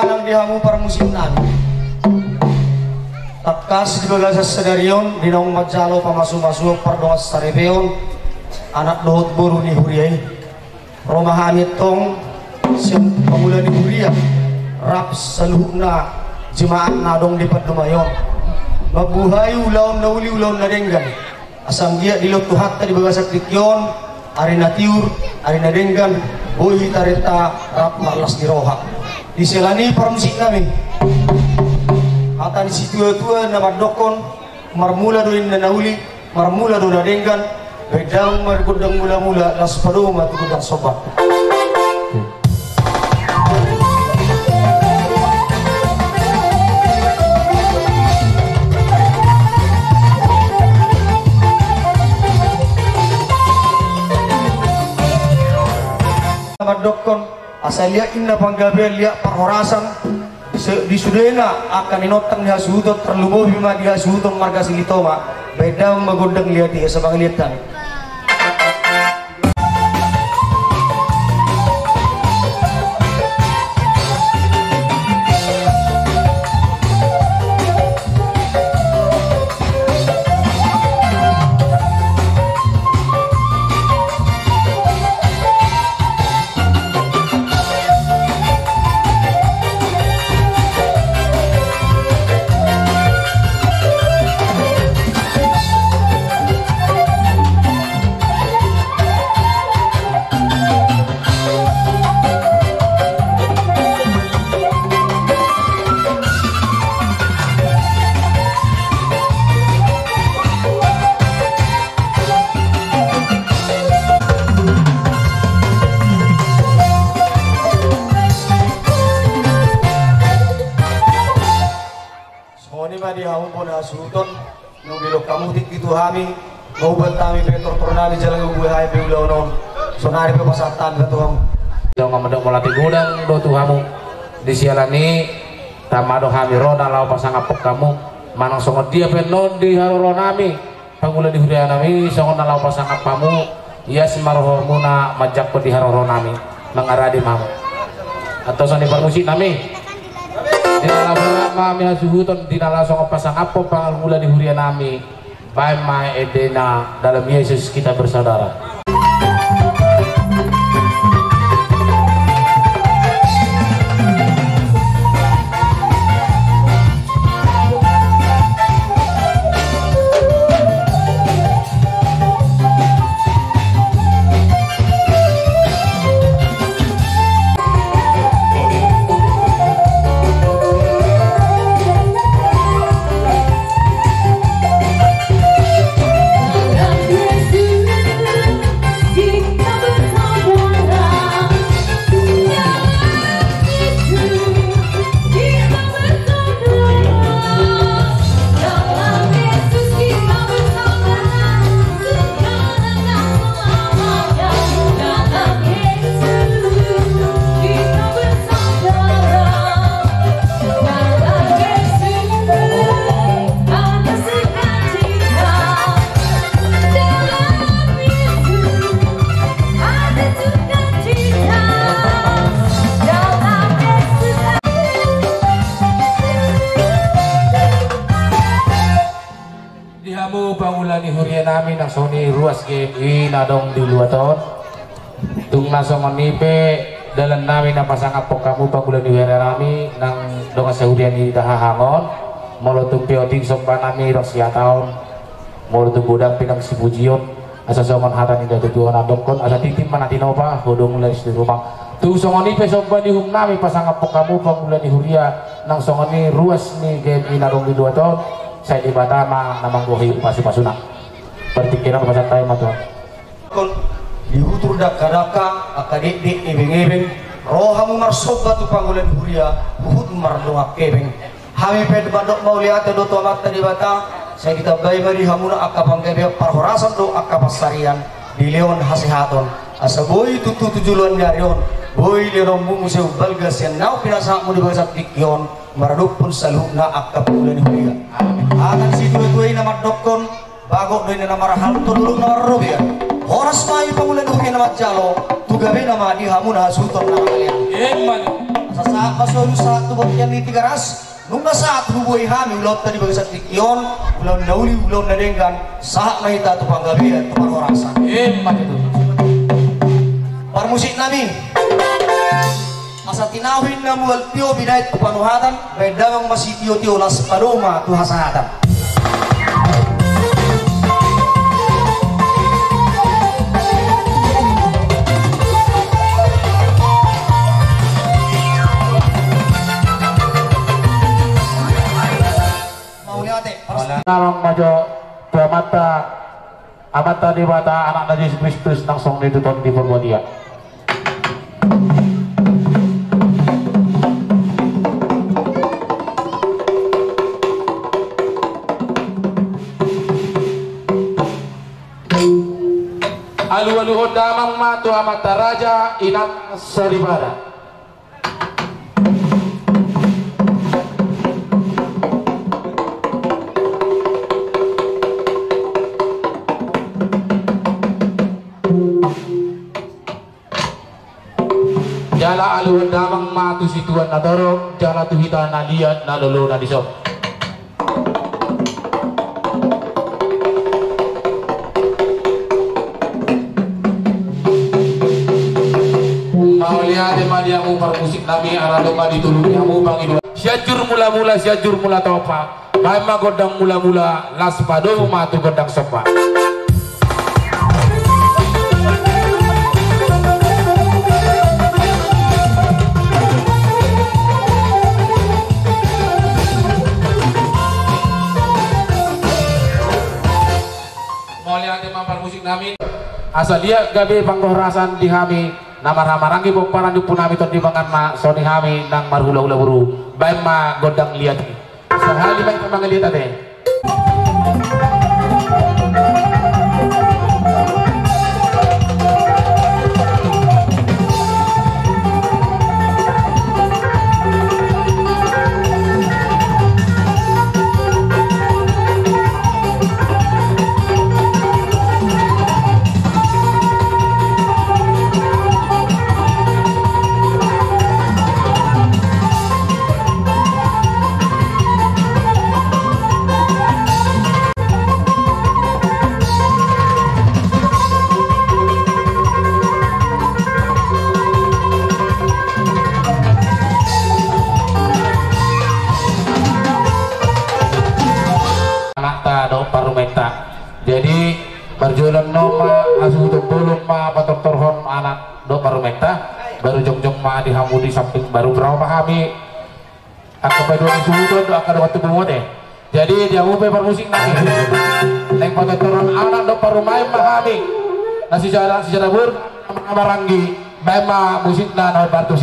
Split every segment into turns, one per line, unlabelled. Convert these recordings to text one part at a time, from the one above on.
kanang dihamu para musim nami. Takas di bagasa sedarion dinong majalo pamasu-masu pardongas sarebeon anak dohot buru ni huriay Roma hamit tong siyang pamula ni huria rap saluhna jemaat nadong di padumayon mabuhay ulaw na uli ulaw na denggan asam dia dilutuhat di bagasa krikyon ari na tiur ari na denggan buhi tarita rap marlas di roha diselani para musik kami atan si tua-tua na madokon marmula doin na nauli marmula do na denggan bedang margudang mula-mula las padu matugudang sobat madokon asal lihat inna panggabel lihat perhorasan di sudena akan inotang dia suhutot terlubo bima dia suhutot marga silitoma beda magodang lihat dia sebang liatan suton nung bilok kamutik itu kami mau bertami betor tornadi jalan gue hai beulaw non sonari pe pasatan betuang
dong ngamedok melatih gudang do tuhamu di sialani tamado kami roda lau pasang apok kamu manang songot dia penon di haroronami pangula di hurianami songot lau pasang apamu iya simarohomuna majak di haroronami mengaradi mamu atau sani permusik nami dinala mami hasuhuton dinala songo pasang apa pangal mula di hurian nami bae mae edena dalam Yesus kita bersaudara. Nami nang soni ruas game nadong di luar tahun tung nasong nipe dalam nami na pasang apok kamu pagulan di nami nang donga sehudian di dahahangon molotung peoting sompa nami rosia tahun molotung budang pinang sibujion asa songon hatan indah tujuan adongkon asa titim manatinopa hodong mulai di rumah tung songon nipe sompa di hum nami pasang apok kamu pagulan di huria nang songon ni ruas ni game nadong di luar tahun saya di Batama namang gohi pasi pasuna pertikiran pasal tayo matuan
dihutur daka-daka akadik-dik ibing-ibing rohamu marsob batu panggulan huria buhut mardongak kebeng hami ped badok mau lihat do tomat tadi bata saya kita bayi mari hamuna akapang kebe parhorasan do akapasarian di leon hasihaton asa boy tutu tujuluan garion boy leron bungu seu balgas yang nau pinasa mu di bahasa tikyon maraduk pun saluna akapulan huria akan si dua-dua ini madokon bagok doin nama rahal turun nama robian horas mai pangulan dunia nama jalo tugabe nama di hamuna sultan nama kalian Saat masuk saat tubok yang di tiga ras, nunggu saat hubui hami ulau tadi bagi satu kion, ulau nauli ulau nadenggan, saat mahita tu panggabi tu orang sak.
Mati itu.
Musik nami, asa tinawin na mual tio binait tu panuhatan, bedang masih tio las paloma tu hasahatan.
Nawang majo amata di mata anak Yesus Kristus langsung ditutup di perbuatan dia. Alu-alu hodamang matu amata raja inang saribara. Jala alu damang matu situan na dorong, jala tuhita na liat na lolo na disok. Mauliade madia mu musik nami arado ma ditulungi amu bang idu. Syajur mula topa. Baima godang mula las pado matu godang sopa. Asal dia gabe panggorasan di hami nama-nama bok paran di punami ton di bangan ma soni hami nang marhula-hula buru bae ma godang liat sahali bae pamang liat ade jadi berjualan noma asuh belum ma patok torhon anak do baru menta baru jong ma dihamudi samping baru berapa kami aku peduli suhu do akan waktu belum deh jadi dia mau bermusik nanti neng patok torhon anak do baru main mahami nasi sejarah ber marangi main ma musik na no bantu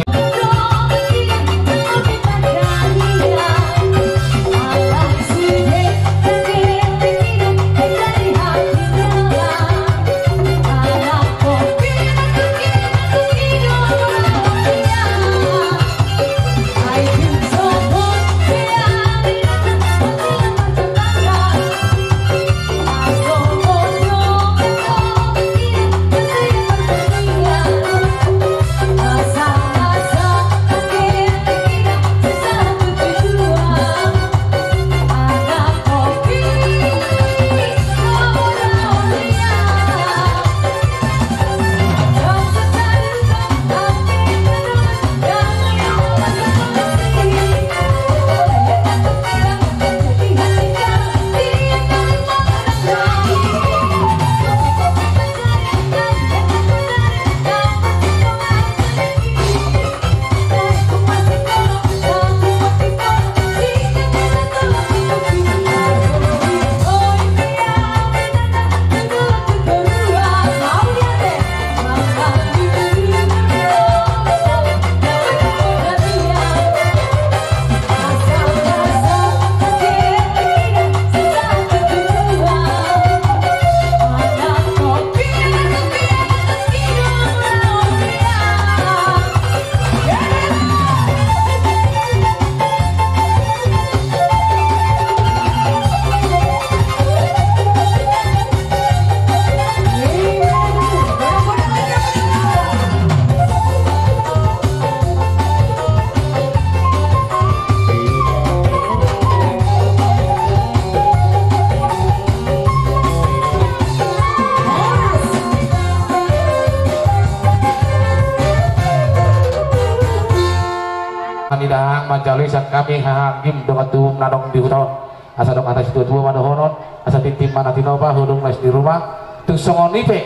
dahang mancalui sak kami hahangim dengan tuh nadong di hutan asa dong atas tua madohonon asa tintim mana tinoba hudung les di rumah tung songon nipe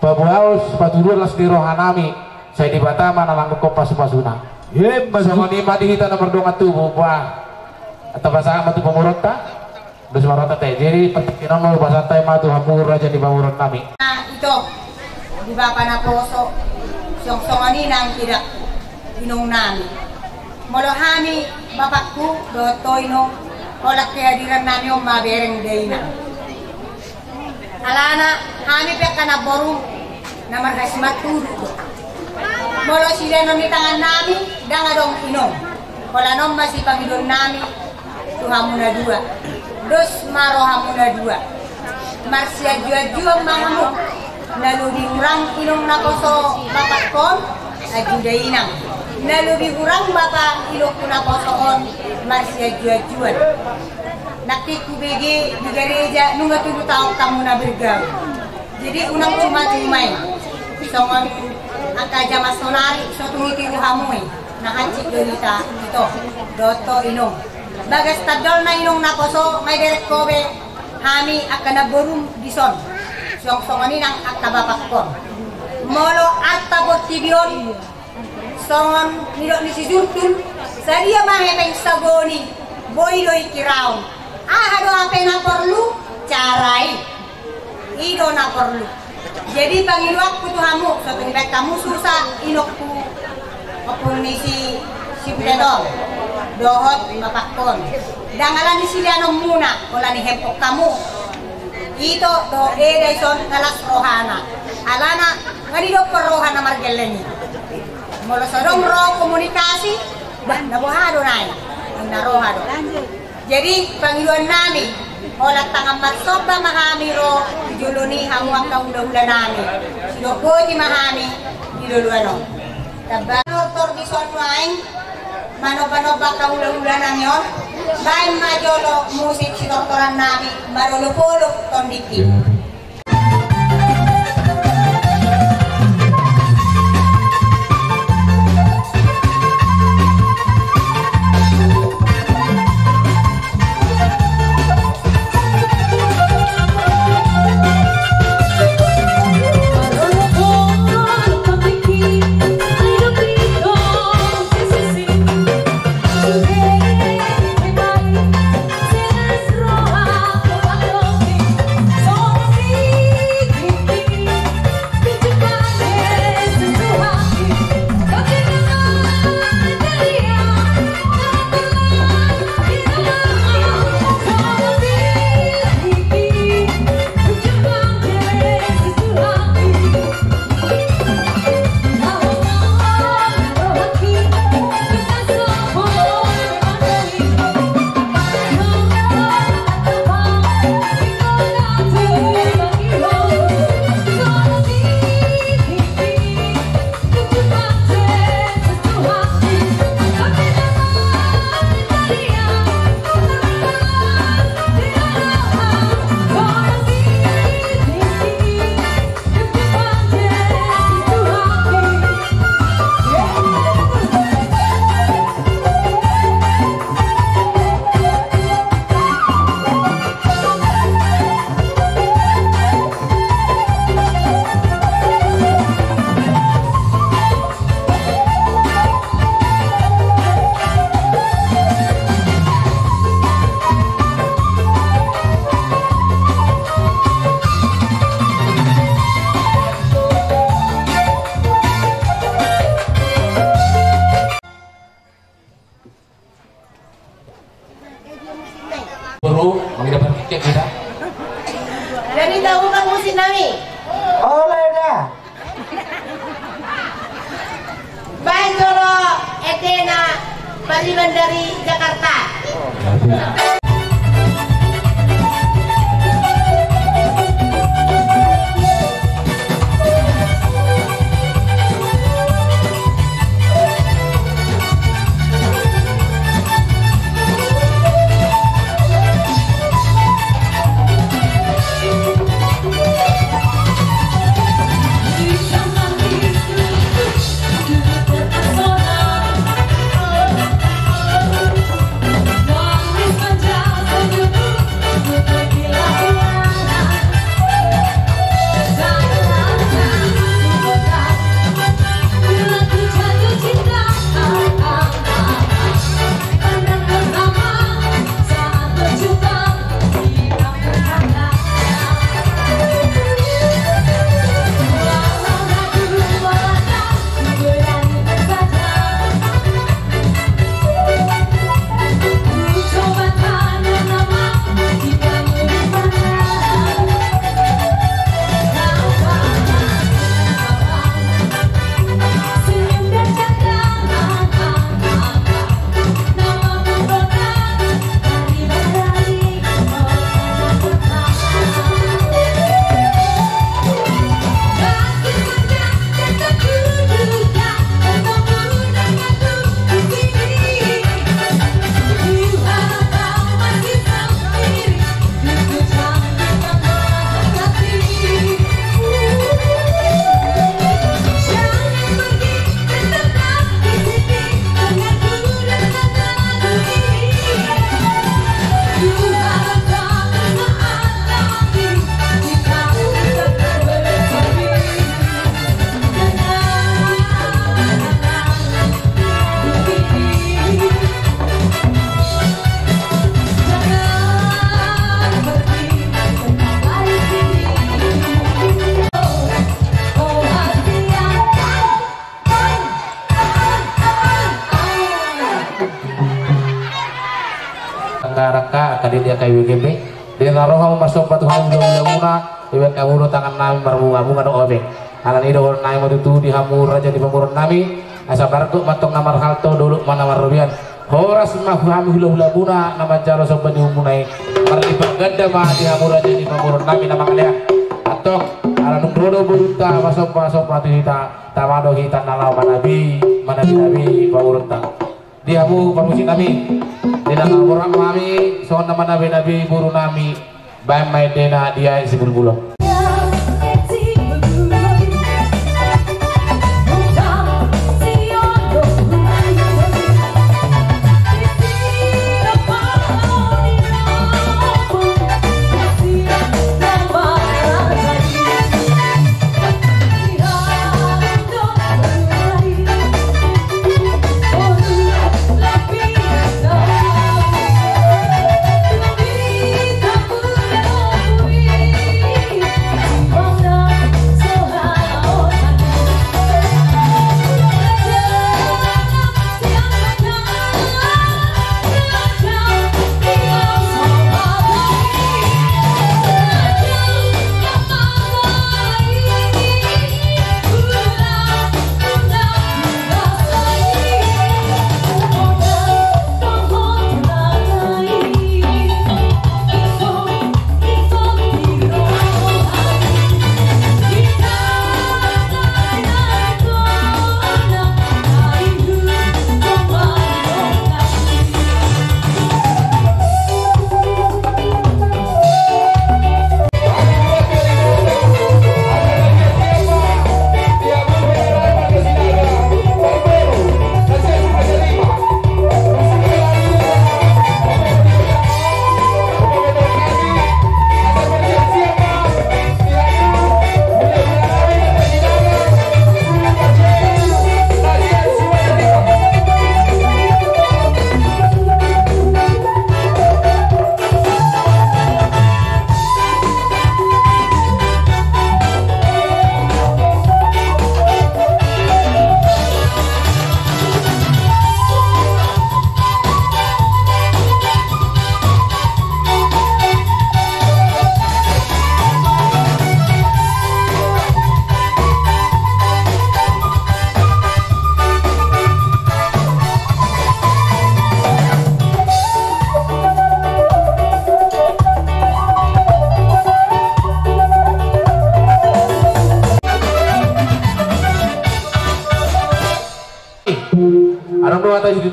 pabuaus patudul les di rohanami saya di Batama nalang kopas pasuna songon nima di hita nomor dongan tubuh wah atau bahasa apa tuh pemurut ta terus marota teh jadi petikinan mau bahasa teh mah tuh hamur raja di pemurut kami
nah itu di bapa na poso song ini nang tidak inong nami molohami bapakku dotoino olak kehadiran nami om mabereng deina alana kami peka na boru na marhasmat turu molo sila nang tangan nami dang adong inom wala nom masih pangidon nami tuhamuna dua dos maro hamuna dua marsia jua mahamu nalubi kurang inom na koso bapak kon ajudainang nalubi kurang bapak ilok na kosoon marsia jual naktiku bege di gereja nunga 7 tahun kamu na bergaul jadi unang cuma-cumay songon angka jamas sonari so tungiti uhamoy na hancik donita ito doto inom bagas tadol na inong nakoso may direct kobe hami akan na borum dison songonin ang akabapak ko molo at tabot tibion songon nilok ni si Jurtul sa dia mahepeng sagoni boyloy kiraon hado ape na perlu carai ido na perlu jadi pangiluak ku tuhamu suatu nibek kamu susah inokku apun ni si Pledol dohot bapak kon dangalan ni sila muna wala ni hempok kamu ito do edison kalas rohana alana ngadi do rohana margeleni molo sorong ro komunikasi bah nabuhado nai narohado jadi panggiluan nami olat tangan matsoba mahami ro juluni hamuang kaula-ula nami sinoko di mahami diluluano tabano tor di sonwaing mano-manoba kaula-ula nang yon bain majolo musik si doktoran nami marolo-polo tondiki Jadi tahu bang musik nami?
Oleh dah.
Baik Jolo Etena Pariban dari Jakarta.
raka kadi dia kayu gembe dia roha masuk batu hamu muna iwan kamu tangan nami berbunga-bunga do obeng alan ido nai matutu di hamur raja di pamurun nami asa barku matong namar halto dulu mana marubian horas mah kami hula buna nama jaro sobat diumunai marli ganda mah di hamur raja di pamurun nami nama kalian atau alan dodo buta masuk matu hita tamado hita nalau manabi nabi pamurun tang diamu pamusin nami tidak orang kami soal nama nabi buru nami baik main dena dia isi bulbulong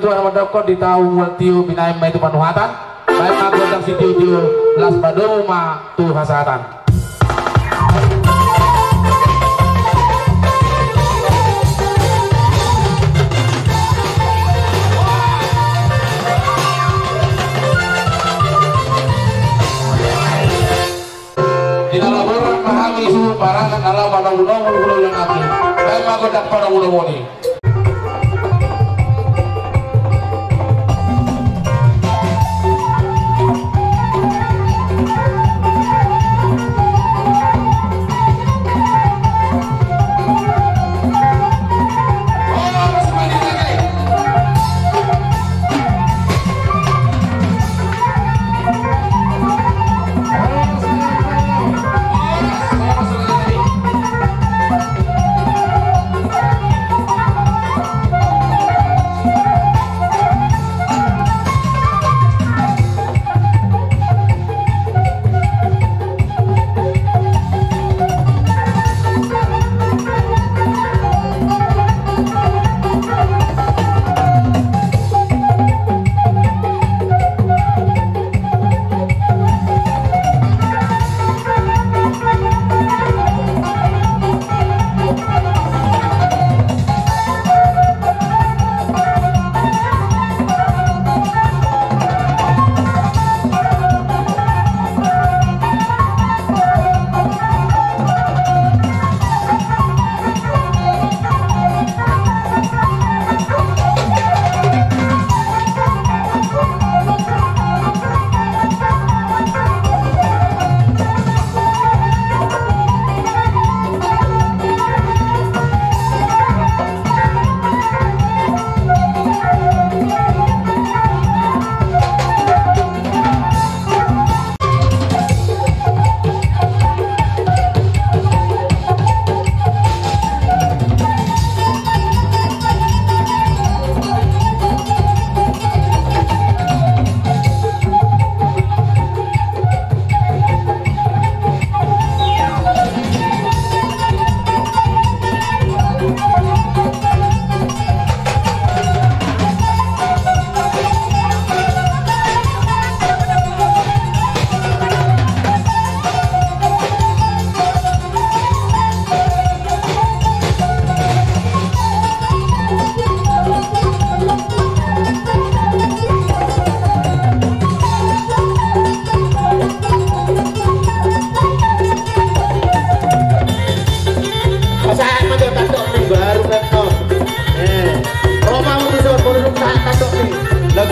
itu sama dokter di tahu tiu binaim itu panuhatan baik magodang si tiu las badoma tu hasatan di dalam orang pahami suhu parangan dalam pada ulo yang akhir baik magodang pada ulo moni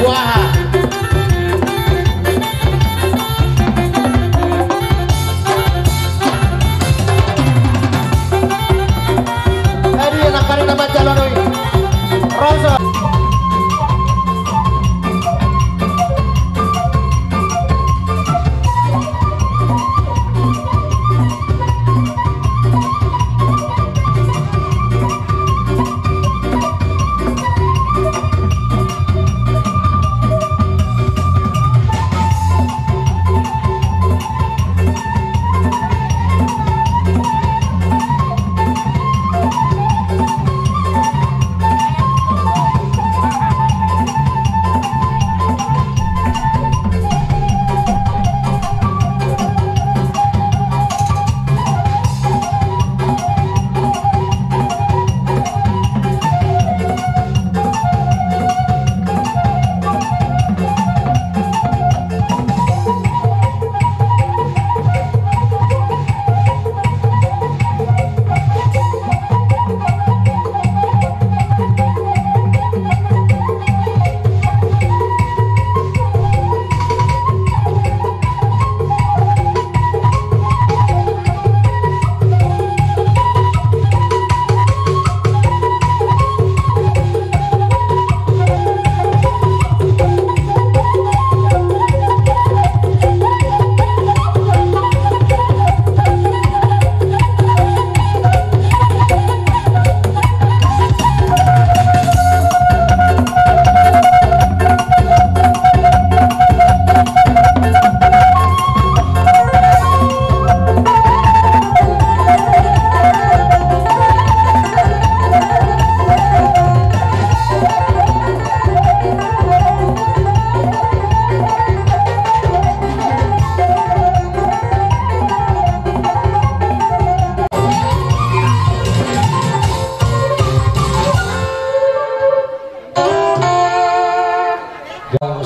Waha.
Tadi anak kali nama jalan Rosa.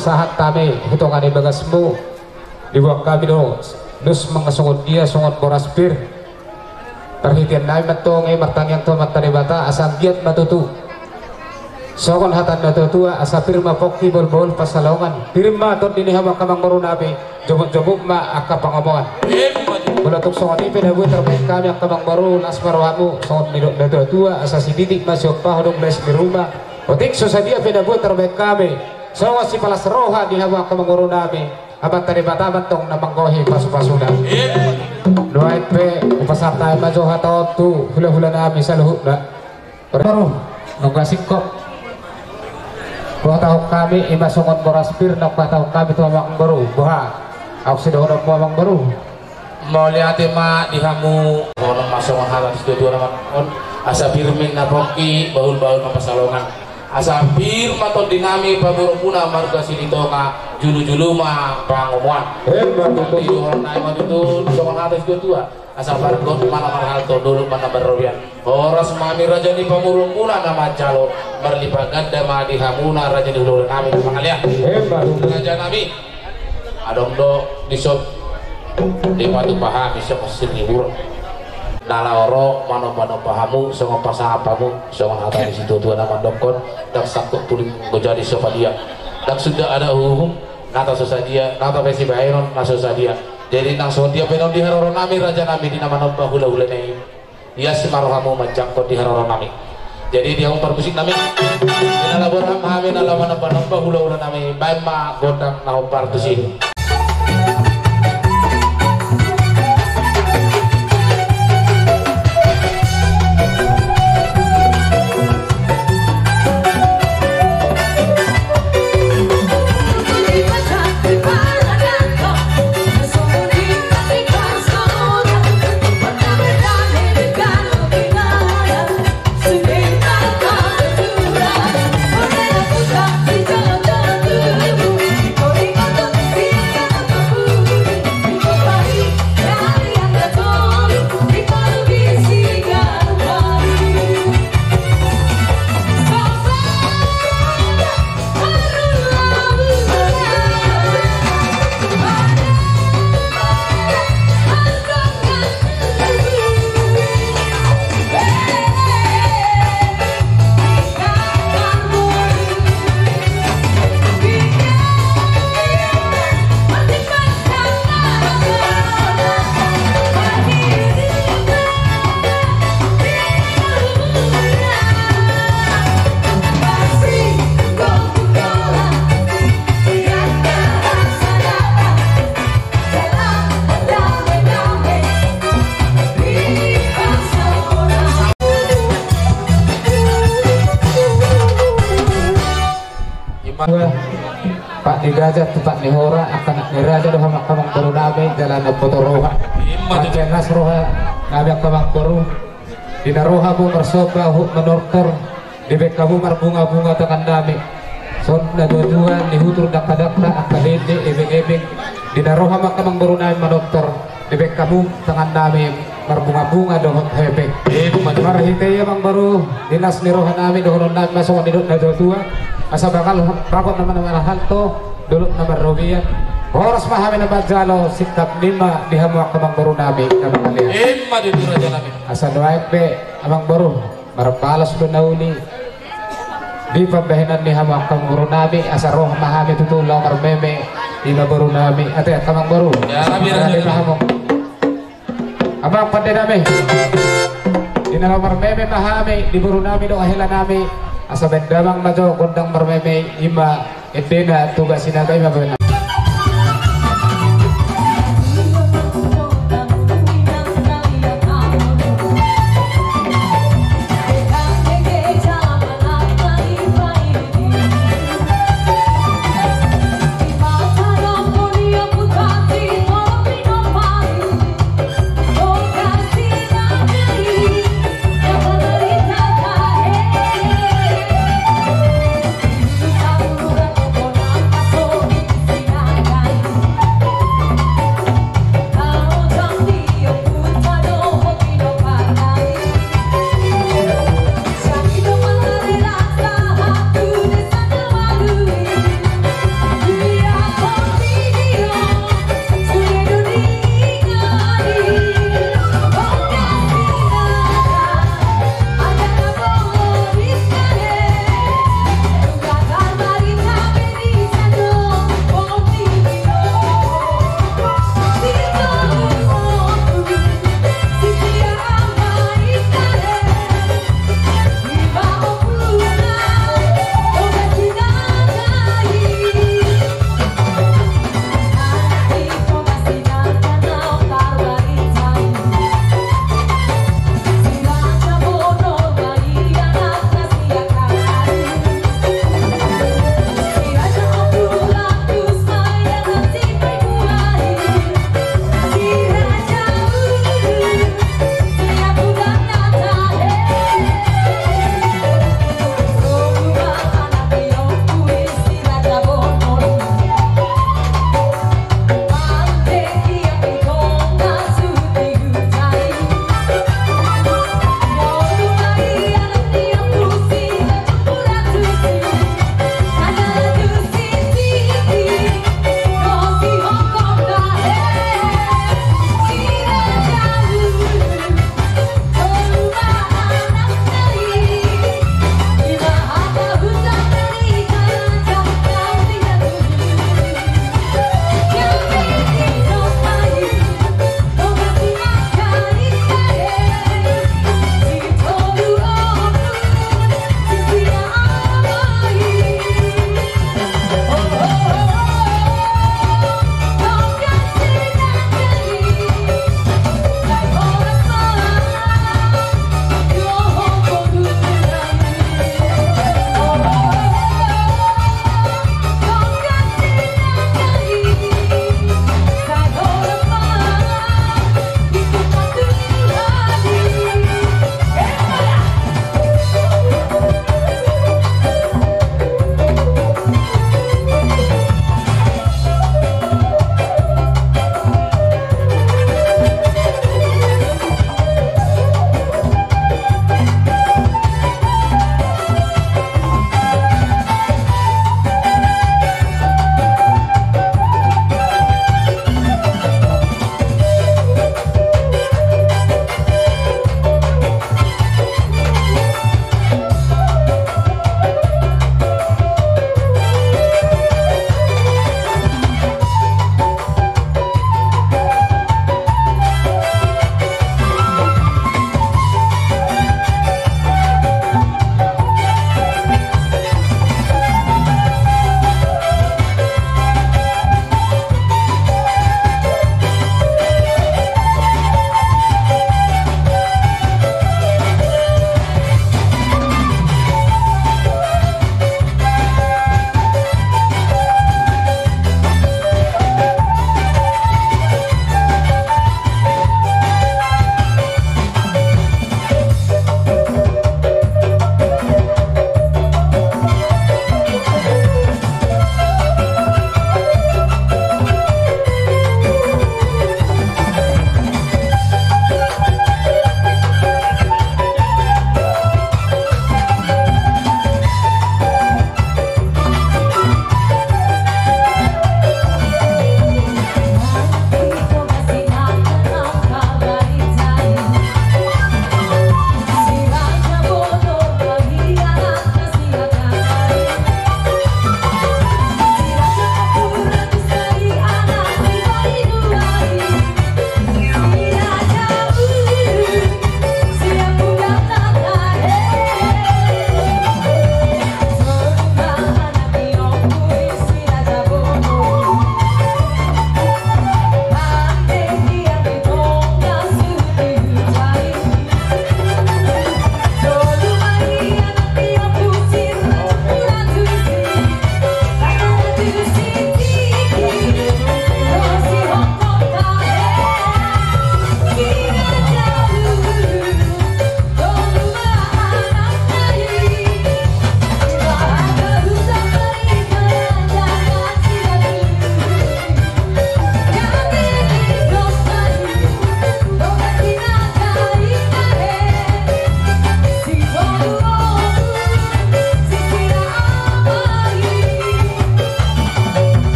Sahat kami hitungan bagasmu dibuang kami do dus mengesungod dia sungot boras bir perhitian naik matong martang yang tua mata bata asal giat batutu sokon hatan batutua asa firma pokki bol pasalongan firma tot dini hama kamang baru nabi jobuk ma akka pangomongan bulatuk songon ipe dabu terbaik kami akka kamang baru nasmarohamu songon midok batutua asa si didik masuk pahodong les di rumah otik sosadia pedabu terbaik kami so si palas roha di hawa ka mangoro nami abat tari bataban tong namanggohi pasu-pasuna doait pe upasar tayo majo hataw tu hula-hula nami sa luhut na pero nugasik ko buhatahok kami imasungon boraspir nagpatahok kami tu amang baru buha ako si doon mo amang baru mau lihat ma di hamu orang masungon halat dua naman asa birmin na poki baul-baul mapasalongan asa firma ton dinami pamurupuna marga sinito nga julu-julu ma pangomuan di orang naik matutun songon atas dua asa bargot mana marhal to dulu mana berrobian horas mami raja ni pamurupuna nama calo merlipagat dama di hamuna raja di dulu kami pangalian raja nami adong do di sob di patu paham bisa pasir libur nalawro mano-mano pahamu songo pasahapamu songo hata di situ tuan nama dokon dak sakut tuling gojadi sofa dia dak sudah ada hukum nata sosadia nata pesi bayron na sosadia jadi nang so dia penon di haroro nami raja nami di nama nomba hula-hula nei dia semarohamu macangkot di haroro nami jadi dia umpar musik nami nalabor hamami nalaman nomba hula-hula nami bae ma godang na umpar tusin
Be
Pak ni Raja tempat ni Hora akan ni Raja doha makamang baru namin jalan na Potoroha Pakai Nasroha nabi makamang baru dinaroha mo marsoba hut manortor dibek kamu marbunga-bunga tangan namin son na dua-dua nihutur dakadakta akadede ebeng-ebeng dinaroha makamang baru namin manortor dibek kamu tangan namin marbunga-bunga dohot hebek marhitaya mang baru dinas niroha namin dohon namin masuk nidot na dua-dua asa bakal rapot naman halto dulot na marobiyan oras mahami na bajalo sikap 5 dihamuak kamang baru namin kamang kalian
Emma di Raja namin
asa doaik be amang baru marapalas do nauli di pambahinan ni hamuak kamang baru namin asa roh mahami tutulaw marmeme di baru namin ate kamang baru
Ya Rabbi
mahamok abang pandai namin di nalang marmeme mahami di baru namin do ahila namin asa bendamang majo gondang marmeme ima edena tugas sinaga ima benar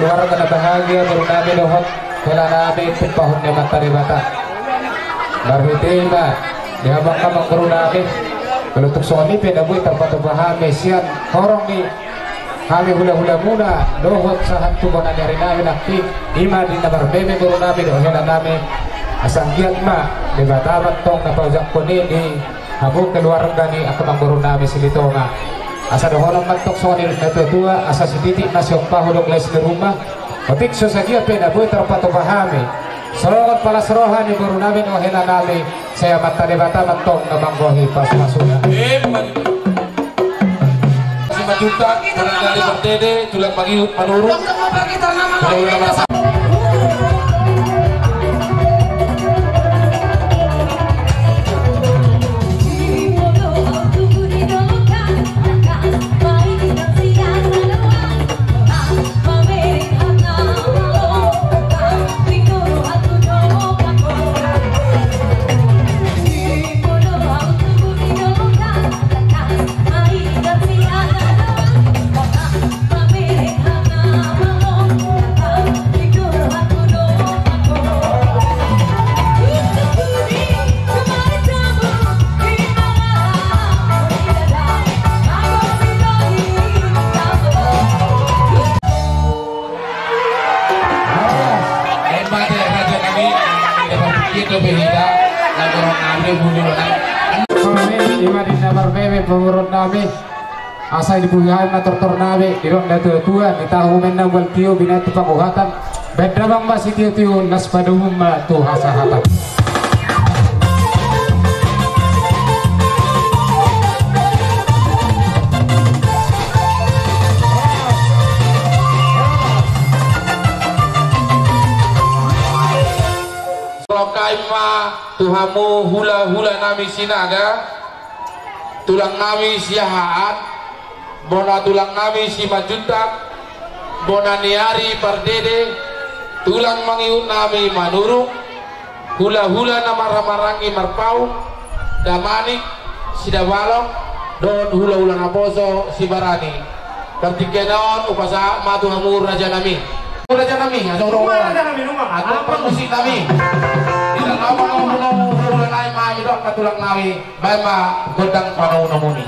keluarga na bahagia baru namin dohot kala namin pagpahon niya mataribata barbitema di habang kamang baru namin kalau untuk soal ini penabuhi terpatu bahame sian korong ni kami hula-hula muna dohot sa hantuman na nyari namin aktif ima din na barbeme baru namin dohela namin asang giat ma di bataban tong napawjak ko ni habang keluarga ni ako mang baru namin silitonga asa doholang matok soal ini tua asa si titik nasyong pahulog les di rumah Otik susagya penabuhi terpatu bahame Sorogot pala serohan yang baru namin o hinanali saya matalibata matong na manggohi pas masuya.
Si Majuta, barangkali berdede, tulang pagi menurun.
Asal dibuhihan na tortor nabi dirok na tuan itahumen na waltiyo binati pakuhatan bedra bang masih tiyo-tiyo nas padumum tu hasahatan
Rokaima tuhamu hula-hula nami sinaga tulang nami siahaan bona tulang nami si Majuta bona niari pardede tulang mangiun nami manurung hula-hula nama ramarangi marpau damanik sidabalong don hula-hula naposo si barani pertikenon upasa matu hamur raja nami asal raja nami rumah atau permusik nami tidak ngomong hula nai mami dok tulang nami bama godang panau namuni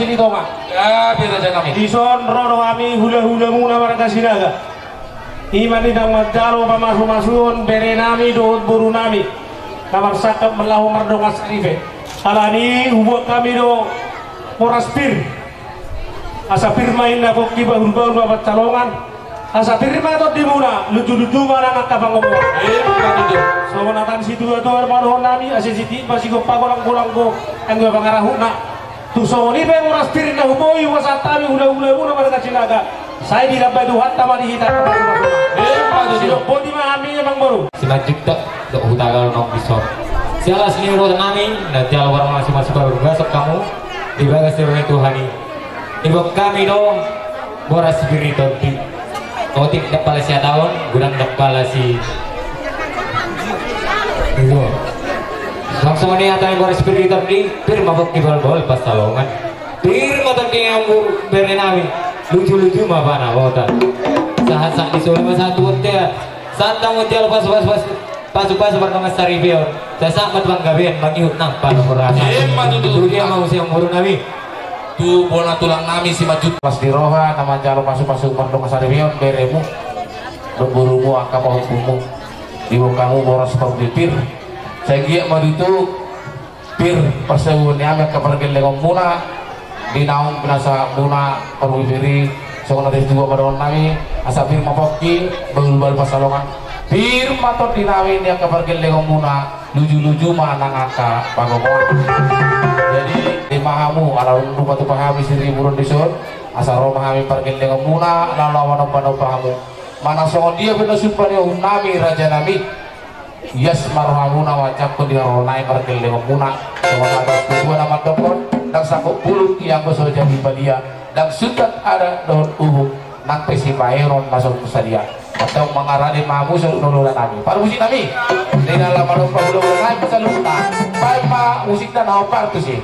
sini toma
ya beda aja kami
Ison rono kami hula-hula muna marga sinaga iman idang majalo pamasu-masuon bere nami dohot buru nami kamar sakap melahu mardonga sarife alani hubuk kami do poraspir asa firma inna kok kiba hulbaun babat calongan asa firma to dimuna lucu-lucu mana ngakabang ngomong so natan situ doar paruhon nami asa siti masih kok pagolang-golang ko anggo pangarahuna tu soni pe poraspir na huboi wasatami hula-hula muna marga sinaga saya didapat Tuhan tama dihita sidok bodi mahami emang baru
sinajik tak dok hutagal nong bisor siala sini udah nami dan tiap orang masih baru besok kamu dibagas dari Tuhan ini ibab kami no boras spirito di otik kepala si tahun gudang kepala si itu langsung ini atau boras spirito di pir mabuk bol pas talongan pir motor di yang berenami lucu-lucu mah mana botan sahat-sahat di Sulawesi satu dia santang hotel pas bernama Saribio saya sangat banggain mengiut nampak kurang dulu dia mau siang murun nami
tu bola tulang nami si maju
pas di roha nama jalo masuk bernama Saribio beremu berburumu angka hukummu di kamu boros seperti pir saya giat madu itu pir persewunya mereka pergi legong muna di naung penasa muna perwibiri soalnya dari dua pada nami asapir mapoki bal pasalongan bir matot dinawin yang kepergian legong muna luju-luju mana ngaka pagomon jadi imahamu ala undu batu pahami siri burun disun asal romahami pergian legong muna lawan pano pahamu mana soal dia benar supaya nami raja nami yes marhamuna wajab pun dia ronai pergian legong muna soal ada dua nama dokon dan sakuk bulu yang besar jadi badia dan sudah ada daun umum nang pesi paeron masuk ke sadia atau mengarani mamu seluruh nami para musik nami di dalam malam pabulu nami bisa lupa baik ma musik dan apa itu sih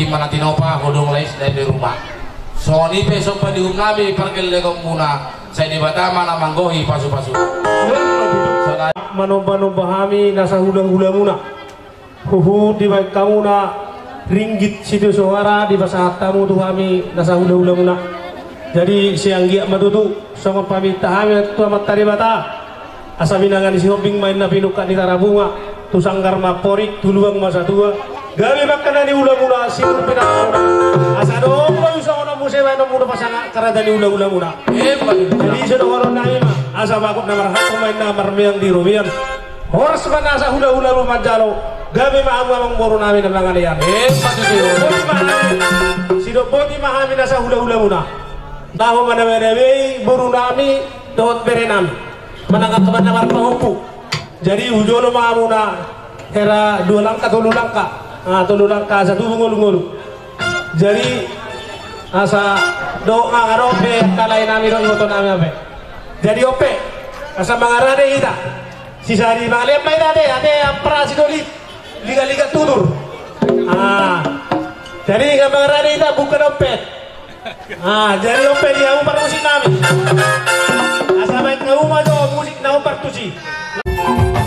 mana tinopa hodong lais dari rumah soni besok pada nami pergi legong muna saya di Batama na manggohi pasu-pasu
manomba hami nasa hula-hula muna di baik kamu na ringgit situ suara di pasar tamu tu kami nasa hula-hula muna jadi siang giat madutu sama pamit tahami tu amat tadi bata asaminangan isi hobing main na pinuka di tarabunga tu sanggar maporik tuluang masa tua gawe makana di ula-ula sipur pinang asa dong lo bisa ono musewa no muda pasang karena di ula-ula muna jadi sudah orang nami mah asa bakut namar hak main namar miang di rumian horas mana asa hula-hula lu majalo gawe mah amang boru nami nang ngalian sidok bodi mah ami asa hula-hula muna tahu mana berewe boru nami dot berenam manangka keban namar pahumpu jadi ujono mah amuna era 2 langkah 3 langkah tulu langkah satu ngulu-ngulu jadi asa doa ngarope kalai nami ro ngoto nami ape jadi ope asa mangarade ita sisa di bale mai ade operasi doli liga-liga tudur jadi mangarade ita bukan ope jadi ope dia umar musik nami asa baik rumah do musik na umar tusi
Thank you.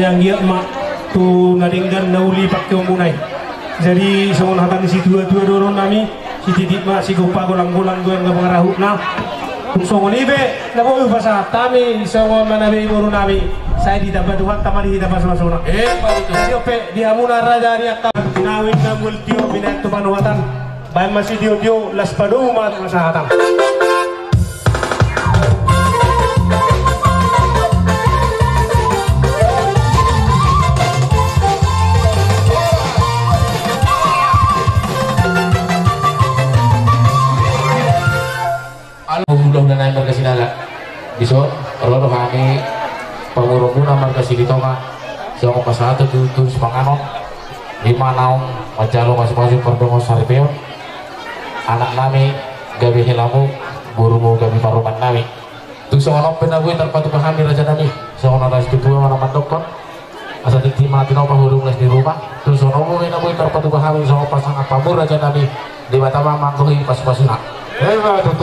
yang dia mak tu nadinggan nauli pakai umunai. Jadi songon hatan si dua-dua dorong nami si titik mak si gopa golang-golang gue nggak mengarahuk nah. Songon ibe nabo bahasa tami songon mana be ibu nami saya di dapat Tuhan tamari di dapat sama-sama. Jadi ope di amuna raja dia tak nawin namul tio binat tu panuatan. Baik masih dio las padu mat masahatan.
Mudah-mudahan marga sinaga biso kalau kami pangurunguna marga Silitonga siapa pasatu tuh sepanganon 5 naung majalo masing-masing perdongo saripeo anak nami gabi hilamu gurumu gabi paruman nami tuh seorang penabuhi terpatu kami raja nami seorang ada setuju mana mandokon asal ditima tinopa hurung les di rumah tuh seorang penabuhi terpatu kami seorang pasang apapun raja nami di mata mangkuhi pas-pasuna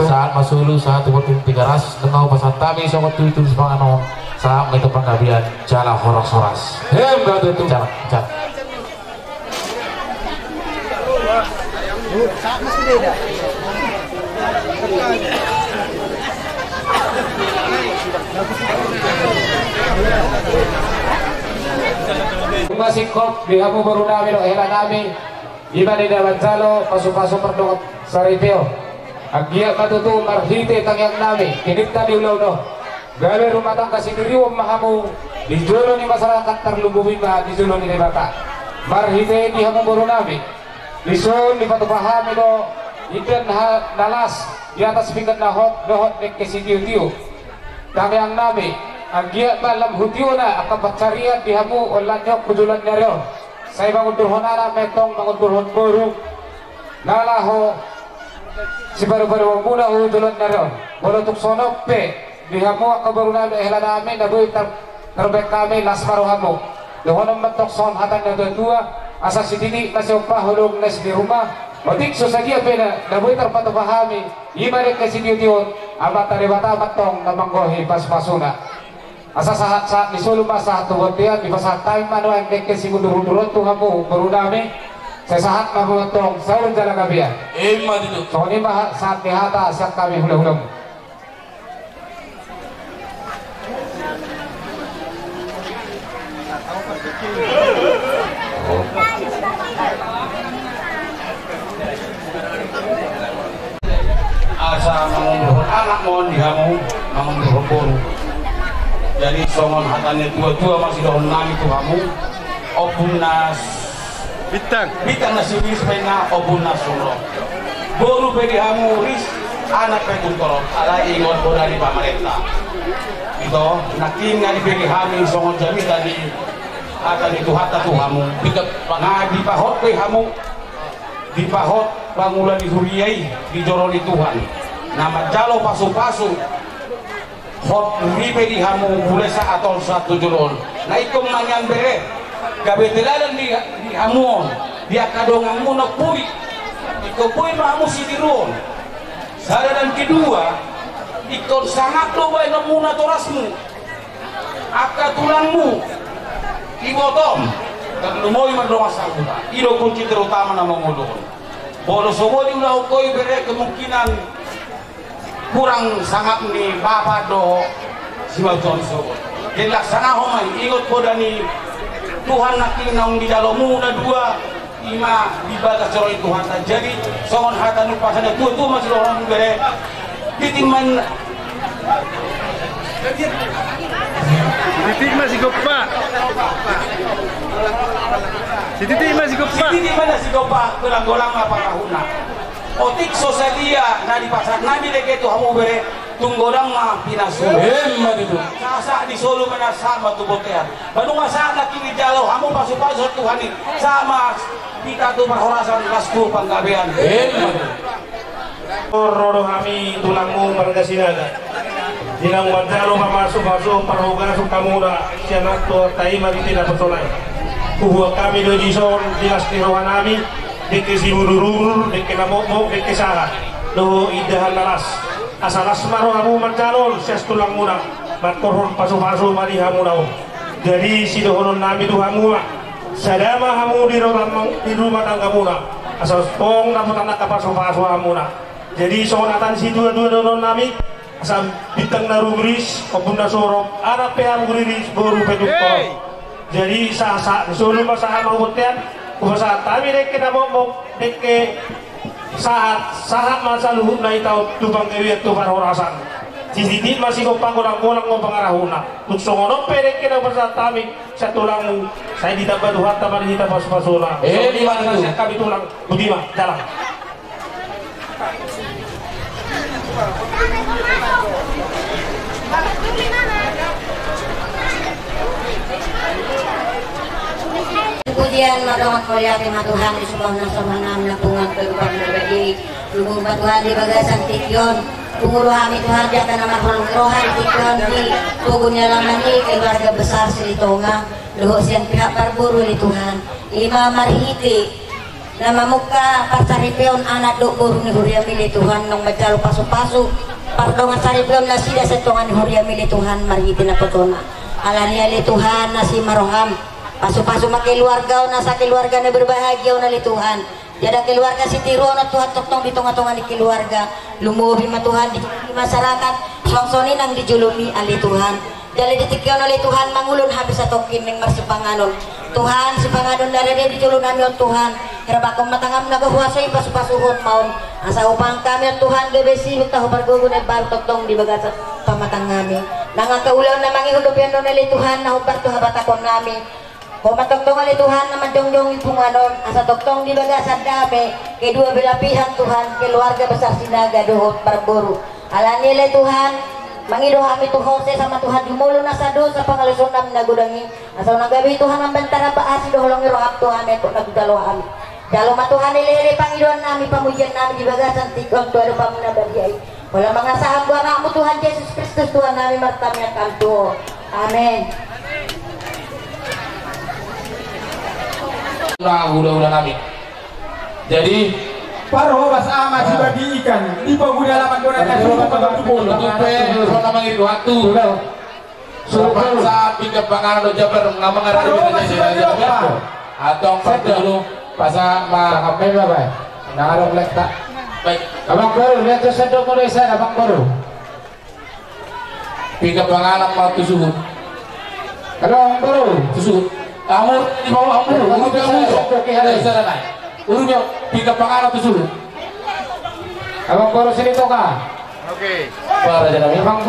saat masulu saat tubutin 300 tengah pasang tami sama tuh sepanganon saat itu penggabian jala horas-horas hebat itu jala masih kop di kamu baru nami lo hela nami iba di dalam jalo pasu-pasu perdongot saripeo agia katutu marhite tangyang nami kinit tadi ulo gawe rumah tangga sendiri mahamu di jolo ni masyarakat terlubumi bah di jolo ni debata marhite di kamu baru nami lison di patu pahami do ikan nalas di atas pinggan dohot nek kesitiu tangyang nami agia malam hutio na akan pacarian di kamu olanyok kujulan nyaryo saya bangun durhonana metong bangun durhon boru nalaho si baru-baru mula ujulan naron walau tuk sonok pe dihamu kabaru na hela nami nabuy terbek kami lasmaro hamu dohonom mentok son hatan na dua asa si didi masih upah hulung nes di rumah otik susagia pena nabuy terpatu pahami ibarik ke si diyon amat taribata matong namanggohi pas-pasuna asa saat disulu masa tuwatian di masa time ano ang ke si mundur-munduron tu hamu baru nami saya saat mabutong saya jalan kabian emang itu so ini mah saat dihata saat kami hulang-hulang
asa mengundur anak mohon dihamu mengundur buru jadi songon hatannya dua masih daun nami tu hamu opunas Bitang nasiwis pena obun nasuro boru pedi hamuris anak petuntolong ala ingon boda di pamarenta itu nakin nga di pedi hamin songon jami tadi akan itu hata tu hamu nah dipahot pe hamu dipahot bangulan di huriyai di joroni Tuhan nama jalo pasu-pasu hot uri pedi hamu bulesa atau satu joron nah ikom manyan bere kabetelalan di hamuon dia kadongang mo na puy ikaw po'y maamu si diron sadaran kedua ikaw sangat lo ba na muna torasmu akatulangmu ibotom kan lumoy man doang saguta ilo kunci terutama na mangulon bolo soboli ulah ko'y bere kemungkinan kurang sangat ni Bapak do si Malton sobol dan laksana homay ingot po dani Tuhan naking naung di dalomu na dua ima di bagas coroi Tuhan jadi songon hata nupasan itu masih orang bere ditimban titik masih gopa titik masih gopa golang-golang apa kahuna otik sosalia na di pasar nabi lagi tu hamu bere tunggodang mah pinasu emang itu sasa di Solo mana sama tu bokean baru masa laki di jalo hamu pasu-pasu Tuhan ini sama kita tu perhorasan lasku panggabean emang
rodo kami tulangmu marga sinaga dinang wajalo masuk perhoga sukamura sianak to taima tidak petolai kuhua kami do jison jelas di rohanami deke si bururur deke namok deke salah do idahan lalas asal asmaro hamu marjalol sias tulang muna matkorhon pasu-pasu mari hamu nau Jadi si dohonon nami Tuhan mula sadama hamu di rumah tangga muna asal tong dapat anak kapal sofa muna. Jadi sonatan si dua-dua dohonon nami asal bintang narugris kabunda sorok anak peham guris baru peduk korok. Jadi sah-sah disuruh masalah mangutian kuasa tapi dek kita mau dek saat masa luhut na itaw tubang kewiyat tupan horasan Sisi masih ko pangulang-ulang mo pangarahuna. Tuksongono pere kita bersatami sa tulang saya ditambah Tuhan taman kita pas-pasuna.
Di mana
saya kami tulang Budima jalan.
Pujian madongan mulia firman Tuhan di sebuah nasamanam napungan kehidupan berbagi. Luhur Tuhan di bagasan tikyon. Tunggu kami Tuhan di akan nama rohani tikyon di tubuhnya lamani keluarga besar Silitonga. Luhur siang pihak parburu di Tuhan. Ima marihiti. Nama muka parsaripeon anak dok buru ni huria milih Tuhan nong bacalu pasu-pasu. Pardongan saripeon nasida setongan huria milih Tuhan marihiti na potona. Alania li Tuhan nasi maroham. Pasu-pasu makai keluarga nasa keluarga na berbahagia na li Tuhan. Jada keluarga si Tiro na Tuhan tong di tengah-tengah di keluarga. Lumubi ma Tuhan di masyarakat. Songsoni nang dijulumi ali Tuhan. Jali ditikyon oleh Tuhan mangulun habis atokin ning marsipanganon. Tuhan sipanganon dari dia dijulun kami Tuhan. Herabakong matangam nagahuasay pasu-pasuhon maun. Asa upang kami Tuhan gebesi tahu pargugun ay bartotong di bagasat pamatang kami. Nangakaulaw na mangihudup yan nili Tuhan na hubar tuhabatakon kami. Kung matogtong ali Tuhan na manjong-jong ipunganon, asa togtong di bagasan dami, kedua belah pihak Tuhan, keluarga besar Sinaga, Dohot, Barburu. Ala nilai Tuhan, mangido kami tu Jose sama Tuhan, dimulun na sa dosa pangalusonam na gudangi. Asa nagabi Tuhan ang bantara paasi, doholong irohap Tuhan, ito nagdalo kami. Dalo matuhan nilai pangidoan namin, pamujian namin di bagasan tikong, tuwalo pa muna bagay. Wala mga sahab mo Tuhan Jesus Kristus, Tuhan namin martami ang kanto. Amen.
Udah nami. Jadi
paro bas ama si bagi ikan di pengguna laman donan kasih pagod tubul
tupe so namang itu waktu suruh saat pindah pangaran do jabar ngamang arah di Indonesia atau perlu pasal ma
Kape ba? Nangarong lekta.
baik
Abang baru lihat sa dok mo isa abang baru.
pindah pangaran mau tusuhut.
Kalau abang baru
Tusuhut. Amur di bawah amur, amur di sana naik. Urutnya pindah pangaran tusuhut.
abang baru sini toka.
Para jangan
Abang